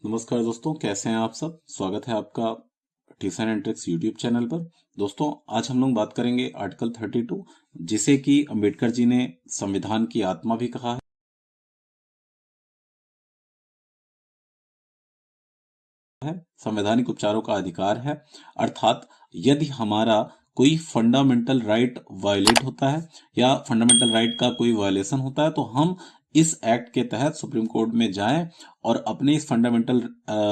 नमस्कार दोस्तों, कैसे हैं आप सब। स्वागत है आपका tips and tricks YouTube channel पर। दोस्तों, आज हम लोग बात करेंगे आर्टिकल 32, जिसे कि अंबेडकर जी ने संविधान की आत्मा भी कहा है। संवैधानिक उपचारों का अधिकार है, अर्थात यदि हमारा कोई फंडामेंटल राइट वायलेट होता है या फंडामेंटल राइट का कोई वायलेशन होता है तो हम इस एक्ट के तहत सुप्रीम कोर्ट में जाएं और अपने इस फंडामेंटल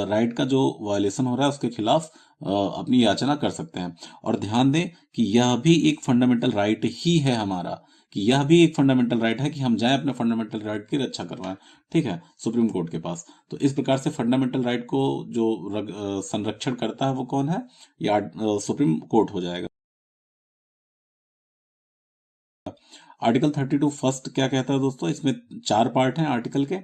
राइट का जो वायलेशन हो रहा है उसके खिलाफ अपनी याचना कर सकते हैं। और ध्यान दें कि यह भी एक फंडामेंटल राइट ही है हमारा, कि यह भी एक फंडामेंटल राइट है कि हम जाएं अपने फंडामेंटल राइट की रक्षा करवाएं। ठीक है, सुप्रीम कोर्ट के पास। तो इस प्रकार से फंडामेंटल राइट को जो संरक्षण करता है वो कौन है, या सुप्रीम कोर्ट हो जाएगा। आर्टिकल 32 फर्स्ट क्या कहता है दोस्तों, इसमें 4 पार्ट हैं आर्टिकल के।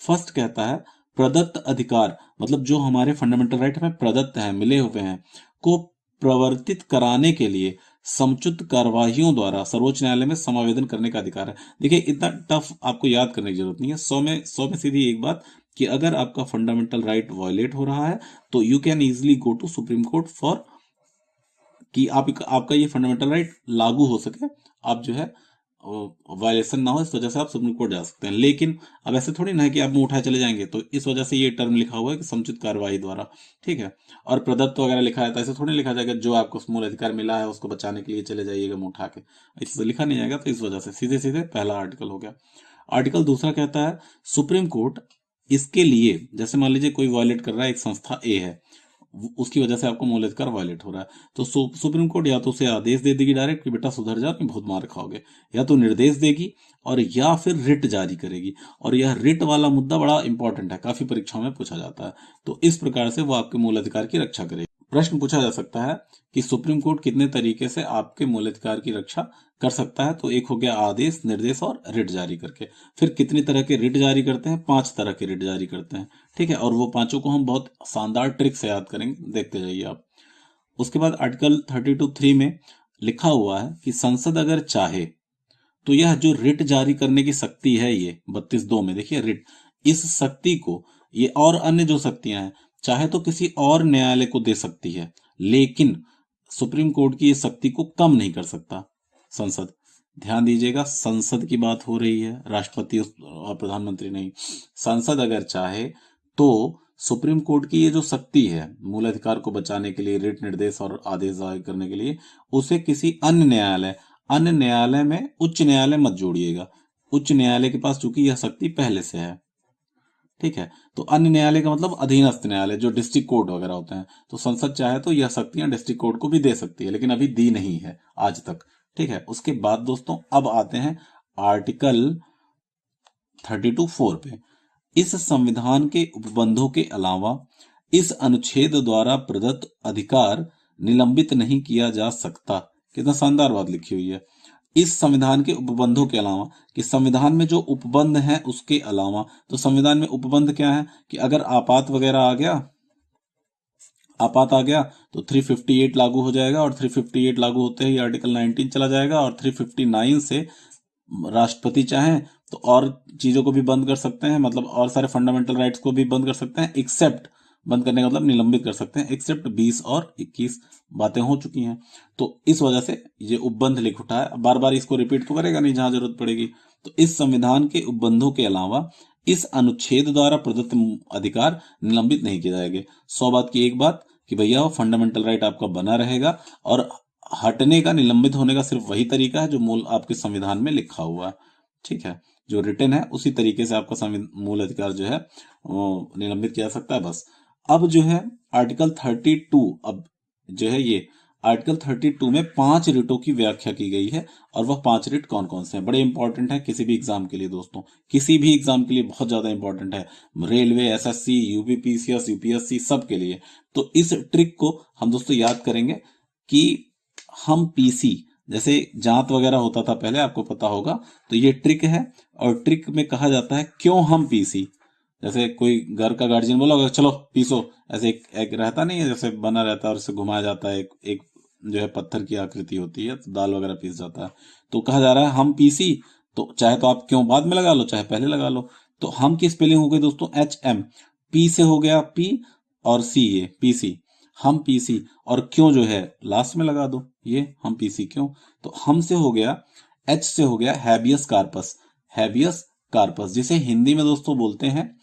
फर्स्ट कहता है प्रदत्त अधिकार, मतलब जो हमारे फंडामेंटल राइट हमें प्रदत्त हैं, मिले हुए हैं, को प्रवर्तित कराने के लिए समुचित कार्यवाहियों द्वारा सर्वोच्च न्यायालय में समावेदन करने का अधिकार है। देखिए, इतना टफ आपको याद करने की जरूरत नहीं है। 100 में सीधी एक बात कि अगर आपका फंडामेंटल राइट वायलेट हो रहा है तो you can easily go to supreme court for कि आपका ये फंडामेंटल राइट लागू हो सके, आप जो है वायलेशन ना हो, इस वजह से आप सुप्रीम कोर्ट जा सकते हैं। लेकिन अब ऐसे थोड़ी ना है कि आप मुंह उठाए चले जाएंगे, तो इस वजह से ये टर्म लिखा हुआ है कि समुचित कार्यवाही द्वारा। ठीक है, और प्रदत्त वगैरह लिखा है तो ऐसे थोड़ी लिखा जाएगा जो आपको मूल अधिकार मिला है उसको बचाने के लिए चले जाइएगा मुंह उठा के, ऐसे तो लिखा नहीं जाएगा। तो इस वजह से सीधे सीधे पहला आर्टिकल हो गया। आर्टिकल दूसरा कहता है सुप्रीम कोर्ट इसके लिए, जैसे मान लीजिए कोई वायलेट कर रहा है, एक संस्था ए है, उसकी वजह से आपको मूल अधिकार वायलेट हो रहा है, तो सुप्रीम कोर्ट या तो उसे आदेश दे देगी डायरेक्ट कि बेटा सुधर जा, नहीं बहुत मार खाओगे, या तो निर्देश देगी, और या फिर रिट जारी करेगी। और यह रिट वाला मुद्दा बड़ा इंपॉर्टेंट है, काफी परीक्षाओं में पूछा जाता है। तो इस प्रकार से वो आपके मूल अधिकार की रक्षा करेगी। प्रश्न पूछा जा सकता है कि सुप्रीम कोर्ट कितने तरीके से आपके मूल अधिकार की रक्षा कर सकता है। तो एक हो गया आदेश, निर्देश और रिट जारी करके। फिर कितनी तरह के रिट जारी करते हैं, 5 तरह के रिट जारी करते हैं। ठीक है, और वो पांचों को हम बहुत शानदार ट्रिक से याद करेंगे, देखते जाइए आप। उसके बाद आर्टिकल 32(3) में लिखा हुआ है कि संसद अगर चाहे तो यह जो रिट जारी करने की शक्ति है, ये 32(2) में देखिए रिट, इस शक्ति को, ये और अन्य जो शक्तियां हैं, चाहे तो किसी और न्यायालय को दे सकती है, लेकिन सुप्रीम कोर्ट की इस शक्ति को कम नहीं कर सकता संसद। ध्यान दीजिएगा, संसद की बात हो रही है, राष्ट्रपति और प्रधानमंत्री नहीं। संसद अगर चाहे तो सुप्रीम कोर्ट की ये जो शक्ति है मूल अधिकार को बचाने के लिए, रिट, निर्देश और आदेश जारी करने के लिए, उसे किसी अन्य न्यायालय में, उच्च न्यायालय मत जोड़िएगा, उच्च न्यायालय के पास चूंकि यह शक्ति पहले से है। ठीक है, तो अन्य न्यायालय का मतलब अधीनस्थ न्यायालय, जो डिस्ट्रिक्ट कोर्ट वगैरह होते हैं। तो संसद चाहे तो यह शक्तियां डिस्ट्रिक्ट कोर्ट को भी दे सकती है, लेकिन अभी दी नहीं है आज तक। ठीक है, उसके बाद दोस्तों अब आते हैं आर्टिकल 32(4) पे। इस संविधान के उपबंधों के अलावा इस अनुच्छेद द्वारा प्रदत्त अधिकार निलंबित नहीं किया जा सकता। कितना शानदार बात लिखी हुई है, इस संविधान के उपबंधों के अलावा, कि संविधान में जो उपबंध है उसके अलावा। तो संविधान में उपबंध क्या है कि अगर आपात आ गया तो 358 लागू हो जाएगा, और 358 लागू होते ही आर्टिकल 19 चला जाएगा, और 359 से राष्ट्रपति चाहें तो और चीजों को भी बंद कर सकते हैं, मतलब और सारे फंडामेंटल राइट्स को भी बंद कर सकते हैं, एक्सेप्ट, बंद करने का मतलब निलंबित कर सकते हैं, एक्सेप्ट 20 और 21 बातें हो चुकी हैं। तो इस वजह से ये उपबंध लिख उठा है, बार बार इसको रिपीट तो करेगा नहीं जहां जरूरत पड़ेगी। तो इस संविधान के उपबंधों के अलावा इस अनुच्छेद द्वारा प्रदत्त अधिकार निलंबित नहीं किए जाएंगे। 100 बात की एक बात कि भैया फंडामेंटल राइट आपका बना रहेगा, और हटने का, निलंबित होने का सिर्फ वही तरीका है जो मूल आपके संविधान में लिखा हुआ है। ठीक है, जो रिटन है उसी तरीके से आपका मूल अधिकार जो है वो निलंबित किया जा सकता है, बस। अब जो है आर्टिकल 32, अब जो है ये आर्टिकल 32 में 5 रिटों की व्याख्या की गई है, और वह 5 रिट कौन कौन से हैं, बड़े इंपॉर्टेंट है किसी भी एग्जाम के लिए दोस्तों, किसी भी एग्जाम के लिए बहुत ज्यादा इंपॉर्टेंट है, रेलवे, एसएससी, यूपीपीसीएस, यूपीएससी, सब के लिए। तो इस ट्रिक को हम दोस्तों याद करेंगे कि हम पीसी, जैसे जांत वगैरह होता था पहले, आपको पता होगा, तो ये ट्रिक है। और ट्रिक में कहा जाता है क्यों हम पीसी, जैसे कोई घर का गार्जियन बोला होगा चलो पीसो, ऐसे एक रहता नहीं है, जैसे बना रहता है और इसे घुमाया जाता है, एक जो है पत्थर की आकृति होती है, तो दाल वगैरह पीस जाता है। तो कहा जा रहा है हम पीसी, तो चाहे तो आप क्यों बाद में लगा लो, चाहे पहले लगा लो। तो हम की स्पेलिंग हो गई दोस्तों HM, पी से हो गया पी और सी, ये पीसी, हम पीसी, और क्यों जो है लास्ट में लगा दो, ये हम पीसी क्यों। तो हम से हो गया, एच से हो गया हैबियस कार्पस, हैबियस कार्पस जिसे हिंदी में दोस्तों बोलते हैं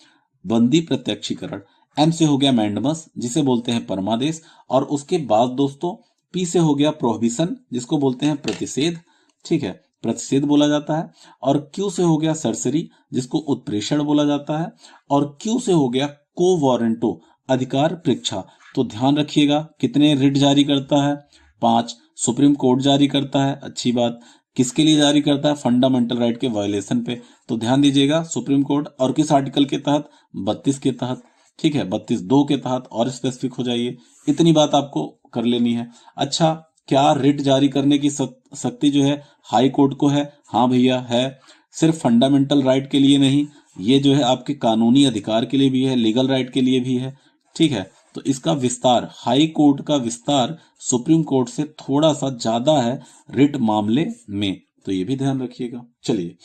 बंदी प्रत्यक्षीकरण। एम से हो गया मैंडमस जिसे बोलते हैं परमादेश, और उसके बाद दोस्तों पी से हो गया प्रोहिबिशन जिसको बोलते हैं प्रतिषेध, ठीक है, प्रतिषेध बोला जाता है। और क्यू से हो गया सरसरी जिसको उत्प्रेषण बोला जाता है, और क्यू से हो गया को वारंटो अधिकार परीक्षा। तो ध्यान रखिएगा कितने रिट जारी करता है, 5। सुप्रीम कोर्ट जारी करता है, अच्छी बात। किसके लिए जारी करता है, फंडामेंटल राइट के वायलेशन पे। तो ध्यान दीजिएगा सुप्रीम कोर्ट, और किस आर्टिकल के तहत, 32 के तहत, ठीक है, 32(2) के तहत, और स्पेसिफिक हो जाइए, इतनी बात आपको कर लेनी है। अच्छा, क्या रिट जारी करने की शक्ति जो है हाई कोर्ट को है? हाँ भैया है, सिर्फ फंडामेंटल राइट के लिए नहीं, ये जो है आपके कानूनी अधिकार के लिए भी है, लीगल राइट के लिए भी है, ठीक है। तो इसका विस्तार, हाई कोर्ट का विस्तार सुप्रीम कोर्ट से थोड़ा सा ज्यादा है रिट मामले में, तो ये भी ध्यान रखिएगा। चलिए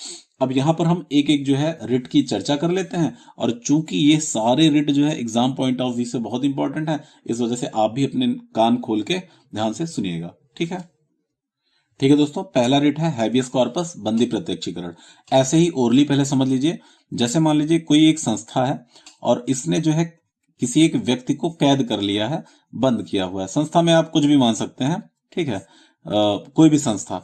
अब यहां पर हम एक एक जो है रिट की चर्चा कर लेते हैं, और चूंकि ये सारे रिट जो है एग्जाम पॉइंट ऑफ व्यू से बहुत इंपॉर्टेंट है, इस वजह से आप भी अपने कान खोल के ध्यान से सुनिएगा, ठीक है। ठीक है दोस्तों, पहला रिट है हैबियस कॉर्पस, बंदी प्रत्यक्षीकरण। ऐसे ही ओरली पहले समझ लीजिए। जैसे मान लीजिए कोई एक संस्था है और इसने जो है किसी एक व्यक्ति को कैद कर लिया है, बंद किया हुआ है। संस्था में आप कुछ भी मान सकते हैं, ठीक है, कोई भी संस्था,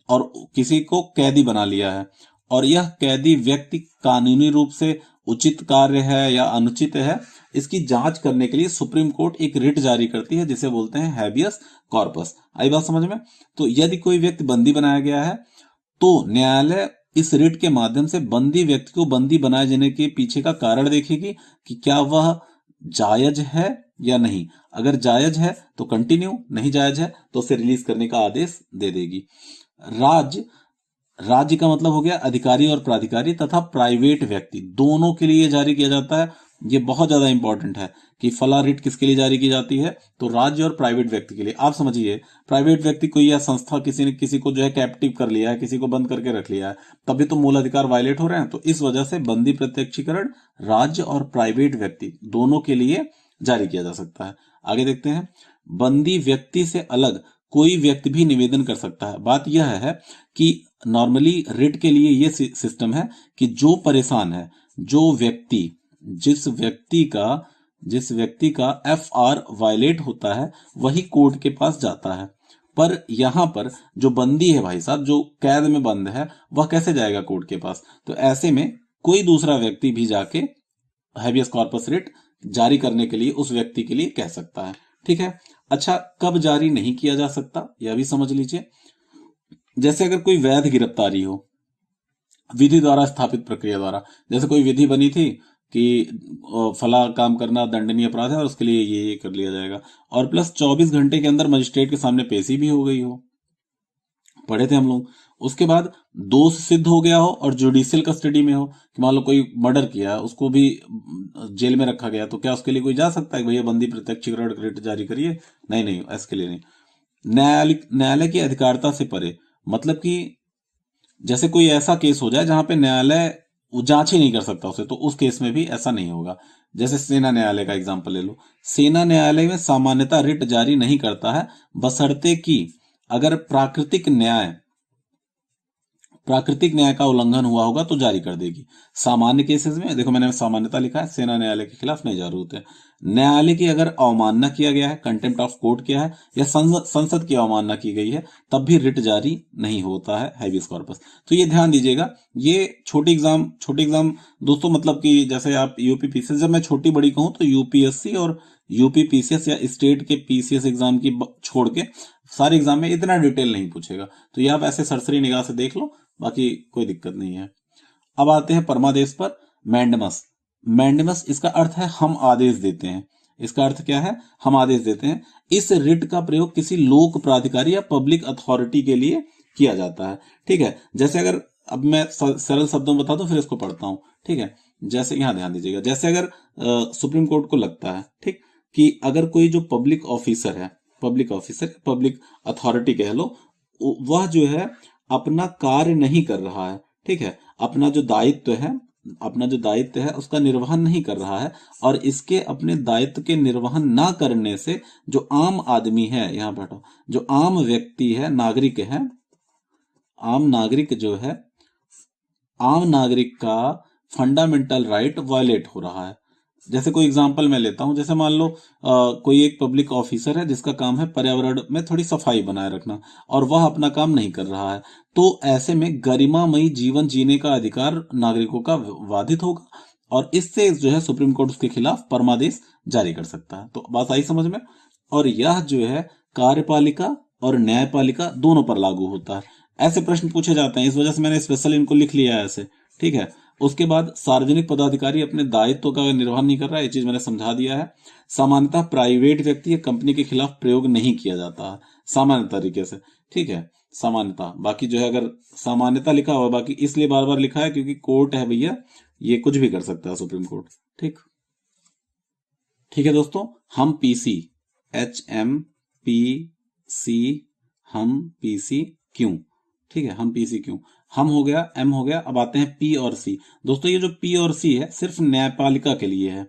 और किसी को कैदी बना लिया है, और यह कैदी व्यक्ति कानूनी रूप से उचित कार्य है या अनुचित है, इसकी जांच करने के लिए सुप्रीम कोर्ट एक रिट जारी करती है जिसे बोलते हैं हैबियस कॉर्पस। आई बात समझ में? तो यदि कोई व्यक्ति बंदी बनाया गया है तो न्यायालय इस रिट के माध्यम से बंदी व्यक्ति को बंदी बनाए जाने के पीछे का कारण देखेगी कि क्या वह जायज है या नहीं। अगर जायज है तो कंटिन्यू, नहीं जायज है तो उसे रिलीज करने का आदेश दे देगी। राज्य का मतलब हो गया अधिकारी और प्राधिकारी तथा प्राइवेट व्यक्ति, दोनों के लिए जारी किया जाता है। ये बहुत ज्यादा इंपॉर्टेंट है कि फला रिट किसके लिए जारी की जाती है, तो राज्य और प्राइवेट व्यक्ति के लिए। आप समझिए, प्राइवेट व्यक्ति कोई या संस्था किसी ने किसी को जो है कैप्टिव कर लिया है, किसी को बंद करके रख लिया है, तभी तो मूल अधिकार वायलेट हो रहे हैं। तो इस वजह से बंदी प्रत्यक्षीकरण राज्य और प्राइवेट व्यक्ति दोनों के लिए जारी किया जा सकता है। आगे देखते हैं, बंदी व्यक्ति से अलग कोई व्यक्ति भी निवेदन कर सकता है। बात यह है कि नॉर्मली रिट के लिए यह सिस्टम है कि जो परेशान है, जो व्यक्ति, जिस व्यक्ति का एफआर वायलेट होता है वही कोर्ट के पास जाता है। पर यहां पर जो बंदी है भाई साहब, जो कैद में बंद है, वह कैसे जाएगा कोर्ट के पास? तो ऐसे में कोई दूसरा व्यक्ति भी जाके हैबियस कॉर्पस रिट जारी करने के लिए उस व्यक्ति के लिए कह सकता है, ठीक है। अच्छा, कब जारी नहीं किया जा सकता यह भी समझ लीजिए। जैसे अगर कोई वैध गिरफ्तारी हो, विधि द्वारा स्थापित प्रक्रिया द्वारा, जैसे कोई विधि बनी थी कि फला काम करना दंडनीय अपराध है और उसके लिए ये कर लिया जाएगा, और प्लस 24 घंटे के अंदर मजिस्ट्रेट के सामने पेशी भी हो गई हो, पढ़े थे हम लोग। उसके बाद दोष सिद्ध हो गया हो और जुडिशियल कस्टडी में हो, कि मान लो कोई मर्डर किया, उसको भी जेल में रखा गया, तो क्या उसके लिए कोई जा सकता है कि भैया बंदी प्रत्यक्षीकरण रिट जारी करिए? नहीं, इसके लिए नहीं। न्यायालय की अधिकारिता से परे, मतलब कि जैसे कोई ऐसा केस हो जाए जहां पे न्यायालय जांच ही नहीं कर सकता उसे, तो उस केस में भी ऐसा नहीं होगा। जैसे सेना न्यायालय का एग्जांपल ले लो। सेना न्यायालय में सामान्यतः रिट जारी नहीं करता है, बशर्ते कि अगर प्राकृतिक न्याय का उल्लंघन हुआ होगा तो जारी कर देगी। सामान्य केसेस में, देखो मैंने सामान्यता लिखा है, सेना न्यायालय के खिलाफ नहीं जारी होते। न्यायालय की अगर अवमानना किया गया है, कंटेम्प्ट ऑफ कोर्ट किया है, या संसद की अवमानना की गई है, तब भी रिट जारी नहीं होता है हैबियस कॉर्पस। तो ये ध्यान दीजिएगा। ये छोटे एग्जाम दोस्तों, मतलब कि जैसे आप यूपी पीसीएस, जब मैं छोटी बड़ी कहूं तो यूपीएससी और यूपी पीसीएस या स्टेट के पीसीएस एग्जाम की छोड़ के सारे एग्जाम में इतना डिटेल नहीं पूछेगा, तो ये आप ऐसे सरसरी निगाह से देख लो, बाकी कोई दिक्कत नहीं है। अब आते हैं परमादेश पर। मैंडेमस इसका अर्थ है हम आदेश देते हैं। इसका अर्थ क्या है? हम आदेश देते हैं। इस रिट का प्रयोग किसी लोक प्राधिकारी या पब्लिक अथॉरिटी के लिए किया जाता है, ठीक है। जैसे अगर, अब मैं सरल शब्दों में बता दूं फिर इसको पढ़ता हूं, ठीक है। जैसे यहां ध्यान दीजिएगा, जैसे अगर सुप्रीम कोर्ट को लगता है, ठीक, कि अगर कोई जो पब्लिक ऑफिसर, पब्लिक अथॉरिटी कह लो, वह जो है अपना कार्य नहीं कर रहा है, ठीक है, अपना जो दायित्व है अपना जो दायित्व है उसका निर्वहन नहीं कर रहा है, और इसके अपने दायित्व के निर्वहन ना करने से जो आम आदमी है, यहाँ पर हटो, जो आम व्यक्ति है, नागरिक है, आम नागरिक जो है, आम नागरिक का फंडामेंटल राइट वायलेट हो रहा है। जैसे कोई एग्जांपल मैं लेता हूं, जैसे मान लो कोई एक पब्लिक ऑफिसर है जिसका काम है पर्यावरण में थोड़ी सफाई बनाए रखना, और वह अपना काम नहीं कर रहा है, तो ऐसे में गरिमामयी जीवन जीने का अधिकार नागरिकों का बाधित होगा, और इससे जो है सुप्रीम कोर्ट उसके खिलाफ परमादेश जारी कर सकता है। तो बात आई समझ में। और यह जो है कार्यपालिका और न्यायपालिका दोनों पर लागू होता है। ऐसे प्रश्न पूछे जाते हैं, इस वजह से मैंने स्पेशल इनको लिख लिया है ऐसे, ठीक है। उसके बाद सार्वजनिक पदाधिकारी अपने दायित्व का निर्वहन नहीं कर रहा है, ये चीज मैंने समझा दिया है। सामान्यतः प्राइवेट व्यक्ति या कंपनी के खिलाफ प्रयोग नहीं किया जाता है सामान्य तरीके से, ठीक है, सामान्यतः। बाकी जो है अगर सामान्यतः लिखा हुआ, बाकी इसलिए बार बार लिखा है क्योंकि कोर्ट है भैया, ये कुछ भी कर सकता है सुप्रीम कोर्ट, ठीक। ठीक है दोस्तों, हम पीसी, HMPC, हम पीसी क्यों, ठीक है, हम पीसी क्यों, हम हो गया, एम हो गया। अब आते हैं पी और सी। दोस्तों ये जो पी और सी है सिर्फ न्यायपालिका के लिए है,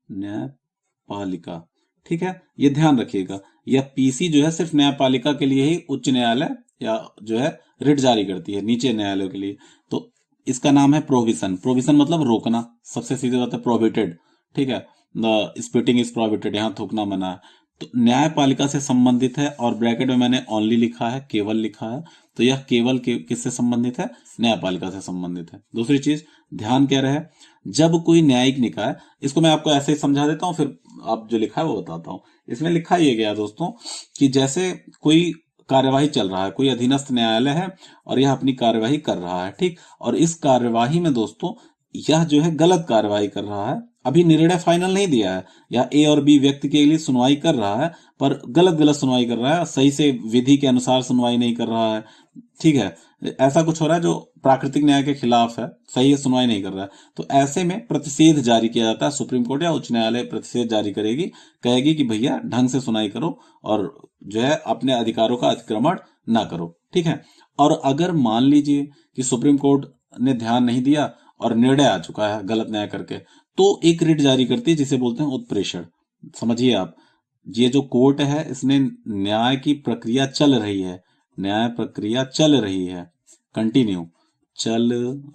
न्यायपालिका, ठीक है, ये ध्यान रखिएगा। यह पीसी जो है सिर्फ न्यायपालिका के लिए ही उच्च न्यायालय या जो है रिट जारी करती है नीचे न्यायालयों के लिए। तो इसका नाम है प्रोविजन। प्रोविजन मतलब रोकना, सबसे सीधी बात है प्रोहिबिटेड, ठीक है, द स्पिटिंग इज प्रोहिबिटेड, यहां थूकना मना है। तो न्यायपालिका से संबंधित है, और ब्रैकेट में मैंने ओनली लिखा है, केवल लिखा है, तो यह केवल किससे संबंधित है, न्यायपालिका से संबंधित है। दूसरी चीज ध्यान क्या रहे, जब कोई न्यायिक निकाय, इसको मैं आपको ऐसे ही समझा देता हूं, फिर आप जो लिखा है वो बताता हूं। इसमें लिखा ये गया दोस्तों कि जैसे कोई कार्यवाही चल रहा है, कोई अधीनस्थ न्यायालय है और यह अपनी कार्यवाही कर रहा है, ठीक, और इस कार्यवाही में दोस्तों यह जो है गलत कार्यवाही कर रहा है, अभी निर्णय फाइनल नहीं दिया है, या ए और बी व्यक्ति के लिए सुनवाई कर रहा है, पर गलत गलत सुनवाई कर रहा है, सही से विधि के अनुसार सुनवाई नहीं कर रहा है, ठीक है, ऐसा कुछ हो रहा है जो प्राकृतिक न्याय के खिलाफ है, सही है, सुनवाई नहीं कर रहा है। तो ऐसे में प्रतिषेध जारी किया जाता है, सुप्रीम कोर्ट या उच्च न्यायालय प्रतिषेध जारी करेगी, कहेगी कि भैया ढंग से सुनवाई करो और जो है अपने अधिकारों का अतिक्रमण ना करो, ठीक है। और अगर मान लीजिए कि सुप्रीम कोर्ट ने ध्यान नहीं दिया और निर्णय आ चुका है गलत न्याय करके, तो एक रिट जारी करती है जिसे बोलते हैं उत्प्रेषण। समझिए आप, ये जो कोर्ट है इसने न्याय की प्रक्रिया चल रही है, न्याय प्रक्रिया चल रही है, कंटिन्यू चल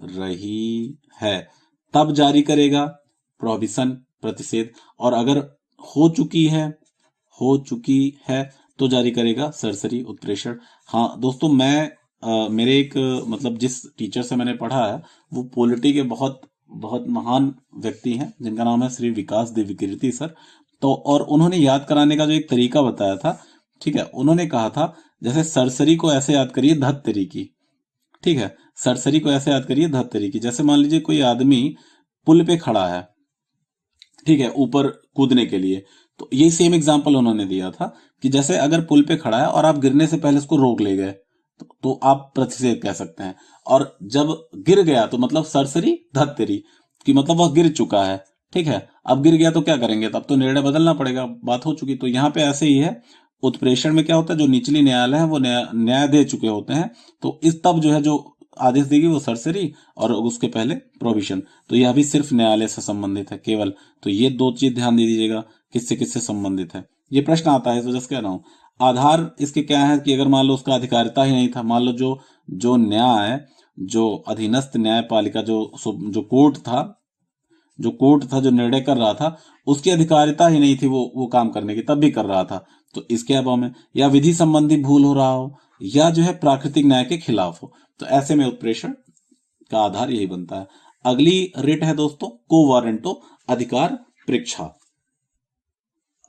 रही है, तब जारी करेगा प्रोहिबिशन, प्रतिषेध, और अगर हो चुकी है तो जारी करेगा सरसरी, उत्प्रेषण। हाँ दोस्तों, मैं मेरे एक मतलब जिस टीचर से मैंने पढ़ा है वो पॉलिटी के बहुत बहुत महान व्यक्ति हैं, जिनका नाम है श्री विकास देवकीर्ति सर। तो और उन्होंने याद कराने का जो एक तरीका बताया था, ठीक है, उन्होंने कहा था जैसे सरसरी को ऐसे याद करिए धत्तरी की, ठीक है, सरसरी को ऐसे याद करिए धत्तरी की। जैसे मान लीजिए कोई आदमी पुल पे खड़ा है, ठीक है, ऊपर कूदने के लिए, तो ये सेम एग्जांपल उन्होंने दिया था कि जैसे अगर पुल पे खड़ा है और आप गिरने से पहले उसको रोक ले गए तो आप प्रतिषेध कह सकते हैं, और जब गिर गया तो मतलब सरसरी धत्तरी कि मतलब वह गिर चुका है, ठीक है, अब गिर गया तो क्या करेंगे, तब तो निर्णय बदलना पड़ेगा, बात हो चुकी। तो यहाँ पे ऐसे ही है, उत्प्रेषण में क्या होता है, जो निचली न्यायालय है वो न्याय दे चुके होते हैं, तो इस तब जो है जो आदेश देगी वो सरसरी, और उसके पहले प्रोविजन। तो यह भी सिर्फ न्यायालय से संबंधित है केवल। तो ये दो चीज ध्यान दे दीजिएगा किससे किससे संबंधित है, ये प्रश्न आता है, इस वजह से कह रहा हूं। आधार इसके क्या है कि अगर मान लो उसका अधिकारिता ही नहीं था, मान लो जो न्याय, जो अधीनस्थ न्यायपालिका, जो कोर्ट था जो निर्णय कर रहा था, उसकी अधिकारिता ही नहीं थी वो काम करने की, तब भी कर रहा था, तो इसके अभाव में, या विधि संबंधी भूल हो रहा हो, या जो है प्राकृतिक न्याय के खिलाफ हो, तो ऐसे में उत्प्रेषण का आधार यही बनता है। अगली रिट है दोस्तों को वारंटो, अधिकार परीक्षा।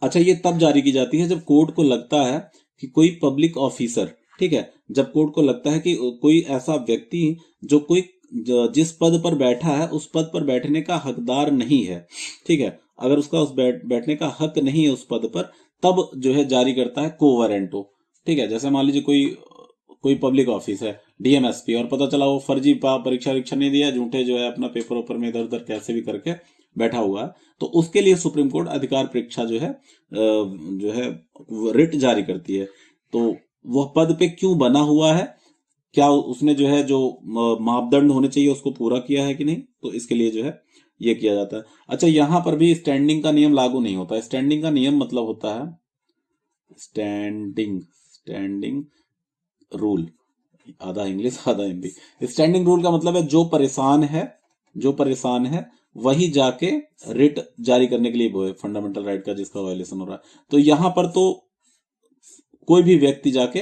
अच्छा, ये तब जारी की जाती है जब कोर्ट को लगता है कि कोई पब्लिक ऑफिसर, ठीक है, जब कोर्ट को लगता है कि कोई ऐसा व्यक्ति जिस पद पर बैठा है उस पद पर बैठने का हकदार नहीं है, ठीक है, अगर उसका बैठने का हक नहीं है उस पद पर, तब जो है जारी करता है को वारंटो, ठीक है। जैसे मान लीजिए कोई पब्लिक ऑफिस है, डीएमएसपी, और पता चला वो फर्जी परीक्षा नहीं दिया, झूठे जो है अपना पेपर ऊपर में इधर उधर कैसे भी करके बैठा हुआ है, तो उसके लिए सुप्रीम कोर्ट अधिकार परीक्षा जो है रिट जारी करती है। तो वह पद पे क्यों बना हुआ है, क्या उसने जो है जो मापदंड होने चाहिए उसको पूरा किया है कि नहीं, तो इसके लिए जो है ये किया जाता है। अच्छा, यहां पर भी स्टैंडिंग का नियम लागू नहीं होता। स्टैंडिंग का नियम मतलब होता है स्टैंडिंग स्टैंडिंग रूल, आधा इंग्लिश आधा हिंदी। स्टैंडिंग रूल का मतलब है जो परेशान है वही जाके रिट जारी करने के लिए वो है, फंडामेंटल राइट का जिसका वायलेशन हो रहा है। तो यहां पर तो कोई भी व्यक्ति जाके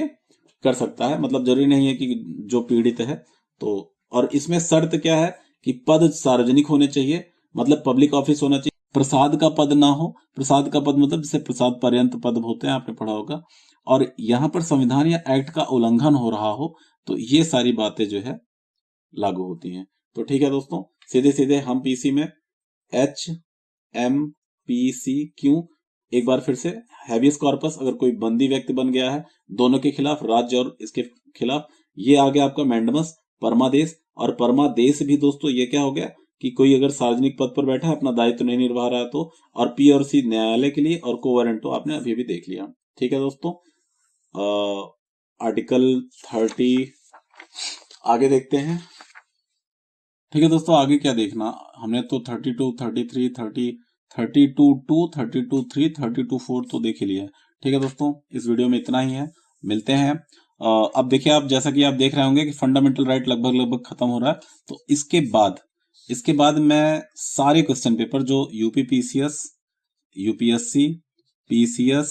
कर सकता है, मतलब जरूरी नहीं है कि जो पीड़ित है। तो और इसमें शर्त क्या है कि पद सार्वजनिक होने चाहिए, मतलब पब्लिक ऑफिस होना चाहिए, प्रसाद का पद ना हो। प्रसाद का पद मतलब जैसे प्रसाद पर्यंत पद होते हैं, आपने पढ़ा होगा। और यहां पर संविधान या एक्ट का उल्लंघन हो रहा हो, तो ये सारी बातें जो है लागू होती हैं। तो ठीक है दोस्तों, सीधे सीधे हम पीसी में HMPC एक बार फिर से, हैबियस कॉर्पस अगर कोई बंदी व्यक्ति बन गया है दोनों के खिलाफ, राज्य और इसके खिलाफ, ये आ गया आपका मैंडमस। परमादेश, और परमादेश भी दोस्तों ये क्या हो गया कि कोई अगर सार्वजनिक पद पर बैठा है, अपना दायित्व नहीं निर्वाह रहा है तो। और P और C न्यायालय के लिए, और कोवारंटो आपने अभी भी देख लिया। ठीक है दोस्तों, आर्टिकल 30 आगे देखते हैं। ठीक है दोस्तों, आगे क्या देखना, हमने तो 32, 33, 32(2), 32(3), 32(4) तो देख ही लिया है। ठीक है दोस्तों, इस वीडियो में इतना ही है, मिलते हैं। अब देखिए, आप जैसा कि आप देख रहे होंगे कि फंडामेंटल राइट लगभग लगभग खत्म हो रहा है। तो इसके बाद मैं सारे क्वेश्चन पेपर जो UPPCS, UPSC, PCS,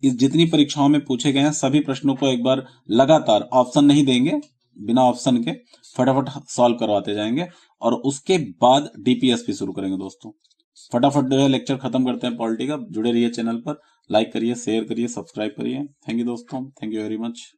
इस जितनी परीक्षाओं में पूछे गए हैं सभी प्रश्नों को एक बार लगातार, ऑप्शन नहीं देंगे, बिना ऑप्शन के फटाफट सॉल्व करवाते जाएंगे। और उसके बाद DPS भी शुरू करेंगे दोस्तों। फटाफट जो है लेक्चर खत्म करते हैं पॉलिटी का। जुड़े रहिए चैनल पर, लाइक करिए, शेयर करिए, सब्सक्राइब करिए। थैंक यू दोस्तों, थैंक यू वेरी मच।